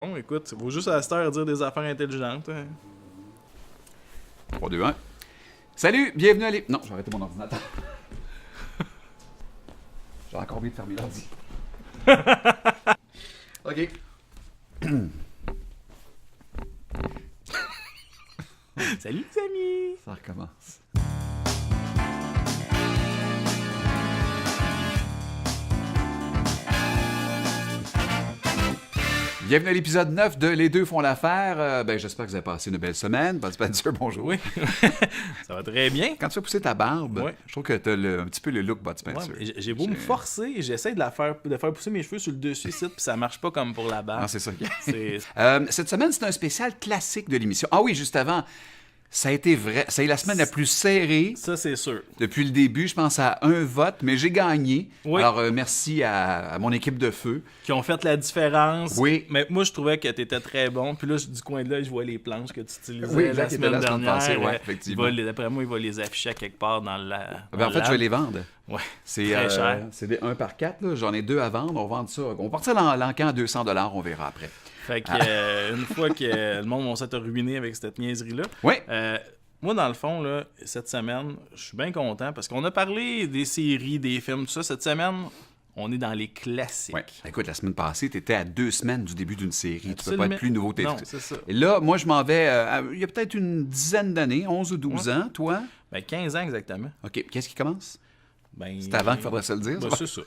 Bon, écoute, il faut juste à cette heure dire des affaires intelligentes. Hein. 3, 2, 1. Salut, bienvenue à Non, j'ai arrêté mon ordinateur. J'ai encore oublié de fermer l'ordi. OK. Salut les amis! Ça recommence. Bienvenue à l'épisode 9 de Les deux font l'affaire. J'espère que vous avez passé une belle semaine. Bud Spencer, bonjour. Oui, ça va très bien. Quand tu fais pousser ta barbe, Ouais. je trouve que tu as un petit peu le look Bud Spencer. Ouais, j'ai beau me forcer, j'essaie de faire pousser mes cheveux sur le dessus ici, puis ça marche pas comme pour la barbe. Ah, c'est ça. C'est- Cette semaine, c'est un spécial classique de l'émission. Ah oui, juste avant, ça a été vrai. Ça a été la semaine la plus serrée Ça, c'est sûr. depuis le début. Je pense à un vote, mais j'ai gagné. Oui. Alors, merci à mon équipe de feu. Qui ont fait la différence. Oui. Mais moi, je trouvais que t'étais très bon. Puis là, du coin de là, je vois les planches que tu utilisais Oui, la Jacques était semaine là la semaine dernière. passée, ouais, effectivement. D'après moi, il va les afficher à quelque part dans la. En fait, je vais les vendre. Ouais. C'est Très cher. C'est des 1 par 4. Là. J'en ai 2 à vendre. On va vendre ça. On va partir l'encan à 200 $. On verra après. Fait que une fois que le monde va s'être ruiné avec cette niaiserie-là. Oui. Moi, dans le fond, là, cette semaine, je suis bien content parce qu'on a parlé des séries, des films, tout ça. Cette semaine, on est dans les classiques. Ouais. Écoute, la semaine passée, tu étais à 2 semaines du début d'une série. Tu peux Absolument. pas être plus nouveau. Non, c'est ça. Et là, moi, je m'en vais. Il y a peut-être une dizaine d'années, 11 ou 12 ans, toi. Ben, 15 ans exactement. OK. Qu'est-ce qui commence? Ben, C'est avant qu'il faudrait se le dire. Ben, ça. c'est ça.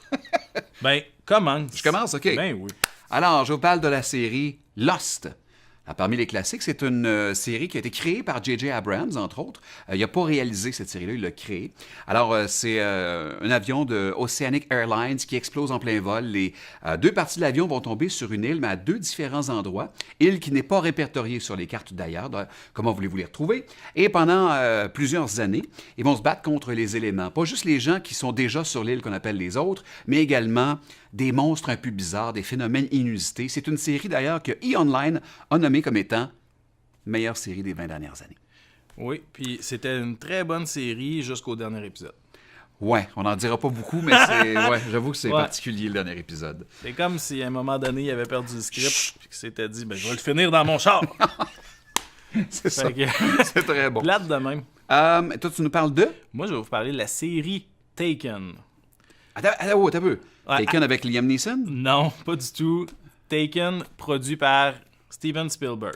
Ben, commence. Je commence, OK. Ben oui. Alors, je vous parle de la série Lost. Alors, parmi les classiques, c'est une série qui a été créée par J.J. Abrams, entre autres. Il n'a pas réalisé cette série-là, il l'a créée. Alors, c'est un avion de Oceanic Airlines qui explose en plein vol. Les deux parties de l'avion vont tomber sur une île, mais à deux différents endroits. Île qui n'est pas répertoriée sur les cartes d'ailleurs. Comment voulez-vous les retrouver? Et pendant plusieurs années, ils vont se battre contre les éléments. Pas juste les gens qui sont déjà sur l'île qu'on appelle les autres, mais également des monstres un peu bizarres, des phénomènes inusités. C'est une série d'ailleurs que E-Online a nommée comme étant meilleure série des 20 dernières années. Oui, puis c'était une très bonne série jusqu'au dernier épisode. Ouais, on n'en dira pas beaucoup, mais j'avoue que c'est Ouais. particulier le dernier épisode. C'est comme si à un moment donné, il avait perdu le script puis qu'il s'était dit, ben, je vais le finir dans mon char. C'est ça. Fait que, C'est très bon. plate de même. Toi, tu nous parles de... Moi, je vais vous parler de la série Taken. Attends un peu. Ouais, Taken avec Liam Neeson? Non, pas du tout. Taken, produit par Steven Spielberg,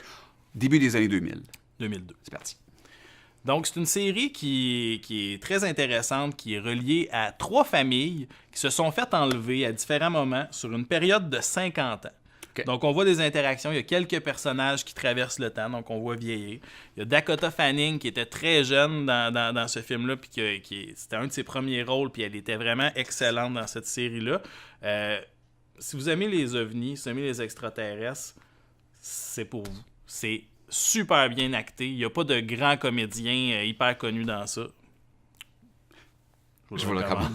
Début des années 2000. 2002. C'est parti. Donc, c'est une série qui est très intéressante, qui est reliée à 3 familles qui se sont fait enlever à différents moments sur une période de 50 ans. OK. Donc, on voit des interactions. Il y a quelques personnages qui traversent le temps, donc on voit vieillir. Il y a Dakota Fanning qui était très jeune dans ce film-là, puis c'était un de ses premiers rôles, puis elle était vraiment excellente dans cette série-là. Si vous aimez les ovnis, si vous aimez les extraterrestres, c'est pour vous. C'est super bien acté. Il n'y a pas de grand comédien hyper connu dans ça. Je vous le recommande.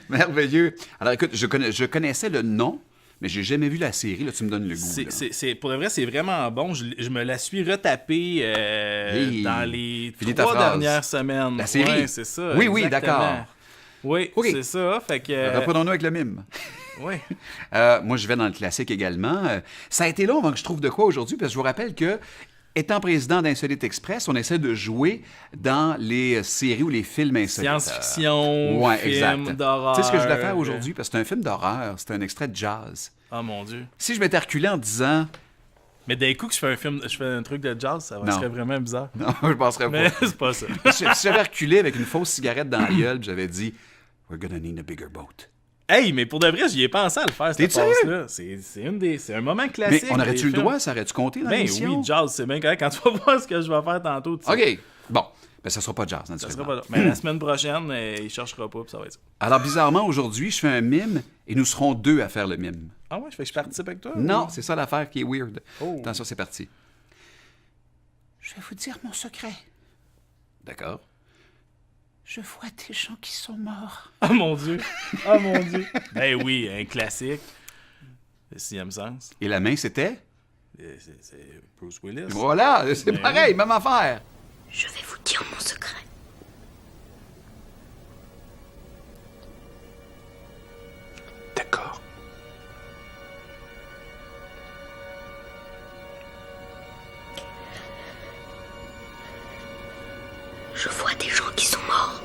Merveilleux. Alors écoute, je connaissais le nom, mais j'ai jamais vu la série. Là, tu me donnes le goût. Là. Pour de vrai, c'est vraiment bon. Je me la suis retapée Hey, dans les finis ta 3 phrase. dernières semaines. La série? Ouais, c'est ça. Oui, oui, exactement. d'accord. Oui, Ok. c'est ça. Fait que, Reprenons-nous avec le mime. ouais. Moi, je vais dans le classique également. Ça a été long avant que je trouve de quoi aujourd'hui, parce que je vous rappelle que, étant président d'Insolite Express, on essaie de jouer dans les séries ou les films insolites. Science-fiction, Ouais, film exact. d'horreur. Tu sais ce que je voulais faire aujourd'hui? Parce que c'est un film d'horreur, c'est un extrait de jazz. Oh mon Dieu. Si je m'étais reculé en disant... Mais d'un coup que je fais un truc de jazz, ça Non. serait vraiment bizarre. Non, je penserais Mais pas. c'est pas ça. Si j'avais reculé avec une fausse cigarette dans la gueule, puis j'avais dit « We're gonna need a bigger boat ». Hey, mais pour de vrai, j'y ai pensé à le faire, cette T'es sérieux? passe-là. C'est un moment classique. Mais on aurait-tu des le films. droit? Ça aurait-tu compté dans Ben l'émission? oui, jazz, c'est bien correct. Quand tu vas voir ce que je vais faire tantôt, tu sais. OK. Bon. Ben, ça sera pas jazz, Ça naturellement. sera pas là. Mais la semaine prochaine, il cherchera pas, puis ça va être ça. Alors, bizarrement, aujourd'hui, je fais un mime et nous serons 2 à faire le mime. Ah ouais, je fais que je participe avec toi? Non, ou- c'est ça l'affaire qui est weird. Oh. Attention, c'est parti. Je vais vous dire mon secret. D'accord. Je vois des gens qui sont morts. Oh mon Dieu! Oh mon Dieu! Ben oui, un classique. Le sixième sens. Et la main, c'était? C'est Bruce Willis. Voilà, c'est Ben pareil, même affaire. Je vais vous dire mon secret. Je vois des gens qui sont morts.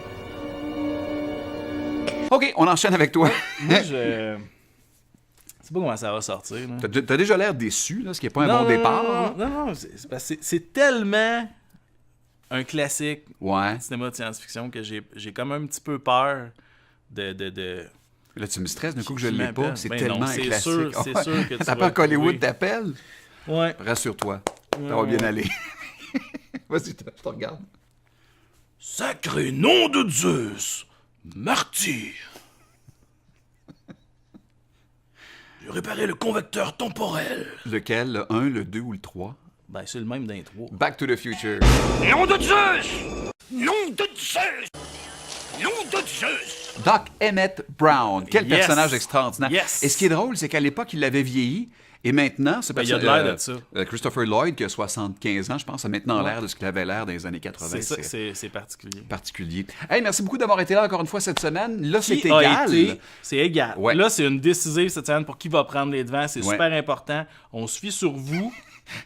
OK, on enchaîne avec toi. Moi, je sais pas comment ça va sortir. Là. T'as déjà l'air déçu, là, ce qui n'est pas un bon départ. Là. Non, c'est parce que c'est tellement un classique Ouais. cinéma de science-fiction que j'ai comme un petit peu peur de... Là, tu me stresses d'un coup que je Qui ne l'ai m'appelle? pas. C'est Ben tellement non, un c'est classique. sûr, c'est Ah, sûr que tu t'as vas pas qu'Hollywood trouver. t'appelle? Ouais. Rassure-toi. Ça va bien aller. Vas-y, je te regarde. Sacré nom de Zeus, martyr. J'ai réparé le convecteur temporel. Lequel? Le 1, le 2 ou le 3? Ben, c'est le même d'intro. Back to the Future. Nom de Zeus! Nom de Zeus! Nom de Zeus! Doc Emmett Brown. Quel Yes. personnage extraordinaire. Yes. Et ce qui est drôle, c'est qu'à l'époque, il l'avait vieilli. Et maintenant, ce Ben, il a de personnage- l'air de ça. Christopher Lloyd, qui a 75 ans, je pense, a maintenant l'air de ce qu'il avait l'air dans les années 80. C'est ça, c'est particulier. particulier. Hey, merci beaucoup d'avoir été là encore une fois cette semaine. Là, c'est Qui a égal. été- C'est égal. Ouais. Là, c'est une décisive cette semaine pour qui va prendre les devants. C'est Ouais. super important. On se fie sur vous.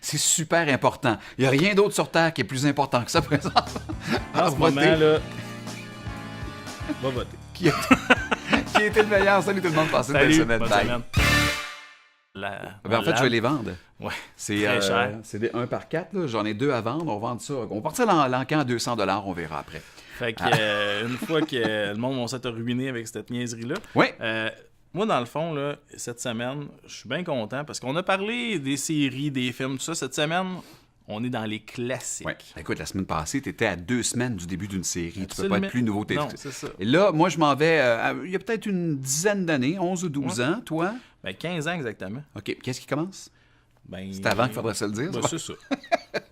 C'est super important. Il n'y a rien d'autre sur Terre qui est plus important que ça, présent. En ce moment, là, va voter. Qui a été le meilleur? Salut tout le monde, passez une belle Salut, semaine. bonne Bye. semaine. Ben, en fait, je vais les vendre. Ouais. C'est Très cher. c'est des 1 par 4. Là. J'en ai 2 à vendre. On va vendre ça. On va partir l'encan à 200 $. On verra après. Fait que une fois que le monde va s'être ruiné avec cette niaiserie-là, Oui. moi, dans le fond, là, cette semaine, je suis bien content parce qu'on a parlé des séries, des films, tout ça. Cette semaine, on est dans les classiques. Ouais. Écoute, la semaine passée, tu étais à 2 semaines du début d'une série. Tu peux pas Absolument. être plus nouveau. Non, c'est ça. Et là, moi, je m'en vais il y a peut-être une dizaine d'années, 11 ou 12 ans. Toi? Ben, 15 ans exactement. OK. Qu'est-ce qui commence? Ben, C'est avant qu'il faudrait se le dire. Ben, ça? c'est ça.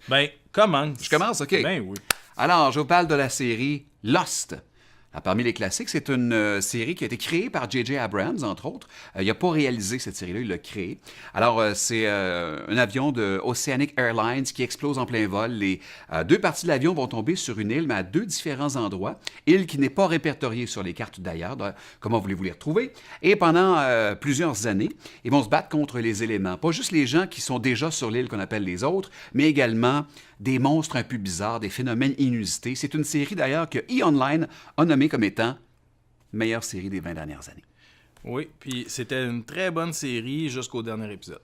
Ben, commence. Je commence, OK. Ben oui. Alors, je vous parle de la série Lost. Alors, parmi les classiques, c'est une série qui a été créée par J.J. Abrams, entre autres. Il n'a pas réalisé cette série-là, il l'a créée. Alors, c'est un avion de Oceanic Airlines qui explose en plein vol. Les deux parties de l'avion vont tomber sur une île, mais à deux différents endroits. Île qui n'est pas répertoriée sur les cartes d'ailleurs. Comment voulez-vous les retrouver? Et pendant plusieurs années, ils vont se battre contre les éléments. Pas juste les gens qui sont déjà sur l'île qu'on appelle les autres, mais également des monstres un peu bizarres, des phénomènes inusités. C'est une série d'ailleurs que E-Online a nommée comme étant meilleure série des 20 dernières années. Oui, puis c'était une très bonne série jusqu'au dernier épisode.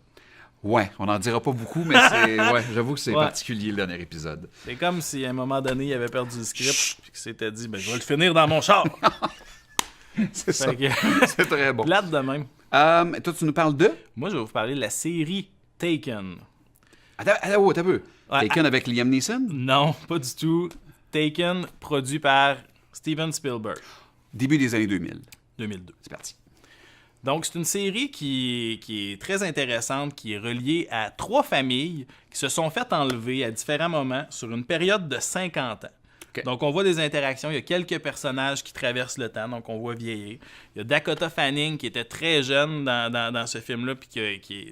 Ouais, on n'en dira pas beaucoup, mais ouais, j'avoue que c'est Ouais. particulier le dernier épisode. C'est comme si à un moment donné, il avait perdu le script puis qu'il s'était dit ben, je vais le finir dans mon char. C'est ça. Fait que, C'est très bon. plate de même. Toi, tu nous parles de... Moi, je vais vous parler de la série Taken. Attends un peu. Ouais, Taken avec Liam Neeson? Non, pas du tout. Taken, produit par Steven Spielberg, Début des années 2000. 2002. C'est parti. Donc, c'est une série qui est très intéressante, qui est reliée à 3 familles qui se sont faites enlever à différents moments sur une période de 50 ans. OK. Donc, on voit des interactions. Il y a quelques personnages qui traversent le temps, donc on voit vieillir. Il y a Dakota Fanning qui était très jeune dans ce film-là, puis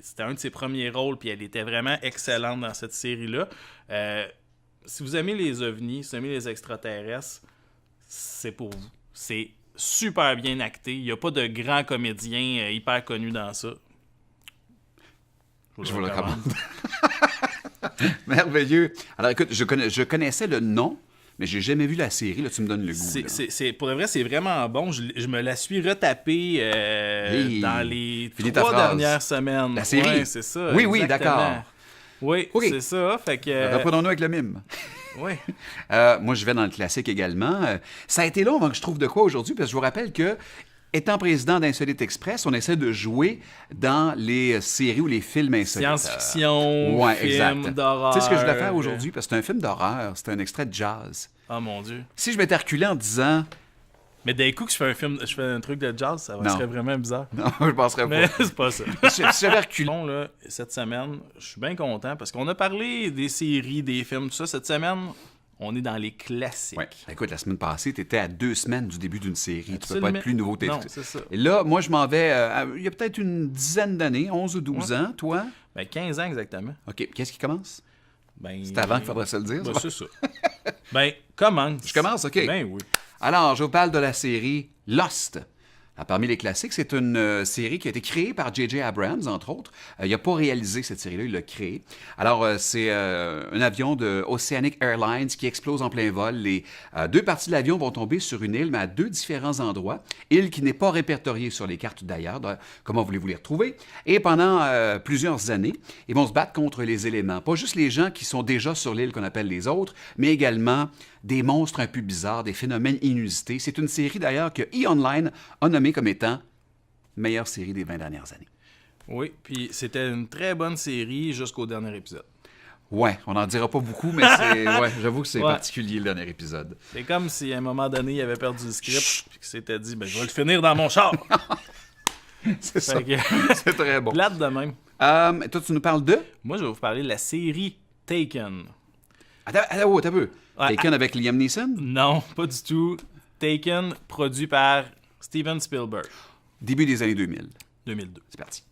c'était un de ses premiers rôles, puis elle était vraiment excellente dans cette série-là. Si vous aimez les ovnis, si vous aimez les extraterrestres, c'est pour vous. C'est super bien acté. Il n'y a pas de grand comédien hyper connu dans ça. Je vous le recommande. Merveilleux. Alors écoute, je connaissais le nom, mais j'ai jamais vu la série. Là, tu me donnes le goût. là. Pour de vrai, c'est vraiment bon. Je me la suis retapée Hey, dans les finis ta 3 phrase. dernières semaines. La série? Ouais, c'est ça. Oui, oui, exactement. d'accord. Oui, OK. c'est ça. Fait que... Reprenons-nous avec le mime. ouais. Moi, je vais dans le classique également. Ça a été long avant que je trouve de quoi aujourd'hui, parce que je vous rappelle que, étant président d'Insolite Express, on essaie de jouer dans les séries ou les films insolites. Science-fiction, Ouais, film exact. d'horreur. Tu sais ce que je voulais faire aujourd'hui? Parce que c'est un film d'horreur, c'est un extrait de jazz. Oh mon Dieu. Si je m'étais reculé en disant... Mais d'un coup que je fais un truc de jazz, ça Non. serait vraiment bizarre. Non, je penserais Mais pas. c'est pas ça. Si j'avais reculé... Bon, là, cette semaine, je suis bien content parce qu'on a parlé des séries, des films, tout ça. Cette semaine, on est dans les classiques. Ouais. Écoute, la semaine passée, tu étais à 2 semaines du début d'une série. Tu peux pas Absolument. être plus nouveau. Non, c'est ça. Et là, moi, je m'en vais il y a peut-être une dizaine d'années, 11 ou 12 ans. Toi? Ben, 15 ans exactement. OK. Qu'est-ce qui commence? Ben, C'est avant qu'il faudrait se le dire. Ben, ça? c'est ça. Ben, commence. Je commence, OK. Ben oui. Alors, je vous parle de la série Lost. Parmi les classiques, c'est une série qui a été créée par J.J. Abrams, entre autres. Il n'a pas réalisé cette série-là, il l'a créée. Alors, c'est un avion de Oceanic Airlines qui explose en plein vol. Les deux parties de l'avion vont tomber sur une île, mais à deux différents endroits. Île qui n'est pas répertoriée sur les cartes d'ailleurs. Comment voulez-vous les retrouver? Et pendant plusieurs années, ils vont se battre contre les éléments. Pas juste les gens qui sont déjà sur l'île qu'on appelle les autres, mais également des monstres un peu bizarres, des phénomènes inusités. C'est une série d'ailleurs que E-Online a nommée comme étant meilleure série des 20 dernières années. Oui, puis c'était une très bonne série jusqu'au dernier épisode. Ouais, on n'en dira pas beaucoup, mais j'avoue que c'est particulier le dernier épisode. C'est comme si à un moment donné, il avait perdu le script et qu'il s'était dit je vais le finir dans mon char. C'est ça. C'est très bon. Plate de même. Toi, tu nous parles de? Moi, je vais vous parler de la série Taken. Attends un peu. Taken avec Liam Neeson? Non, pas du tout. Taken, produit par Steven Spielberg. Début des années 2000. 2002. C'est parti.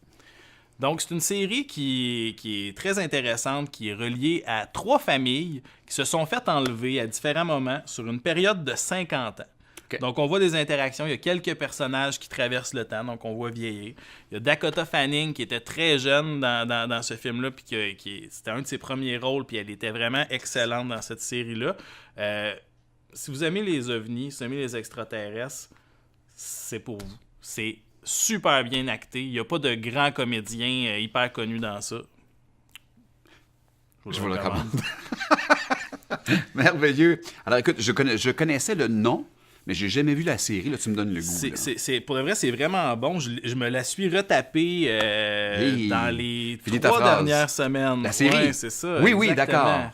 Donc, c'est une série qui est très intéressante, qui est reliée à 3 familles qui se sont fait enlever à différents moments sur une période de 50 ans. Okay. Donc, on voit des interactions. Il y a quelques personnages qui traversent le temps, donc on voit vieillir. Il y a Dakota Fanning qui était très jeune dans ce film-là, puis c'était un de ses premiers rôles, puis elle était vraiment excellente dans cette série-là. Si vous aimez les ovnis, si vous aimez les extraterrestres, c'est pour vous. C'est super bien acté. Il n'y a pas de grand comédien hyper connu dans ça. Je vous le recommande. Merveilleux. Alors écoute, je connaissais le nom, mais j'ai jamais vu la série. Là, tu me donnes le goût. Pour de vrai, c'est vraiment bon. Je me la suis retapée dans les 3 dernières semaines. La série? Ouais, c'est ça. Oui, exactement. Oui, d'accord.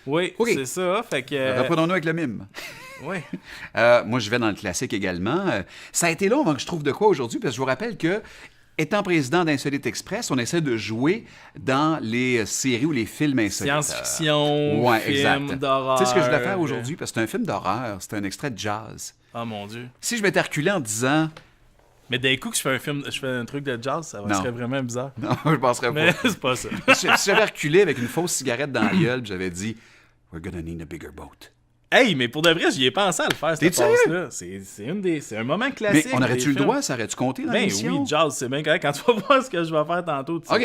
Oui, okay. C'est ça. Fait que... Reprenons-nous avec le mime. Oui. Moi, je vais dans le classique également. Ça a été long avant que je trouve de quoi aujourd'hui, parce que je vous rappelle que, étant président d'Insolite Express, on essaie de jouer dans les séries ou les films insolites. Science-fiction, films d'horreur. Tu sais ce que je voulais faire aujourd'hui? Parce que c'est un film d'horreur, c'est un extrait de jazz. Oh mon Dieu. Si je m'étais reculé en disant... Mais d'un coup que je fais un truc de jazz, ça serait vraiment bizarre. Non, je penserais pas. Mais c'est pas ça. Si j'avais reculé avec une fausse cigarette dans la gueule, j'avais dit « We're gonna need a bigger boat ». Hey, mais pour de vrai, j'y ai pensé à le faire, cette passe-là. C'est un moment classique. Mais on aurait-tu le droit? Ça aurait-tu compté dans l'émission? Oui, jazz, c'est bien correct. Quand tu vas voir ce que je vais faire tantôt, OK.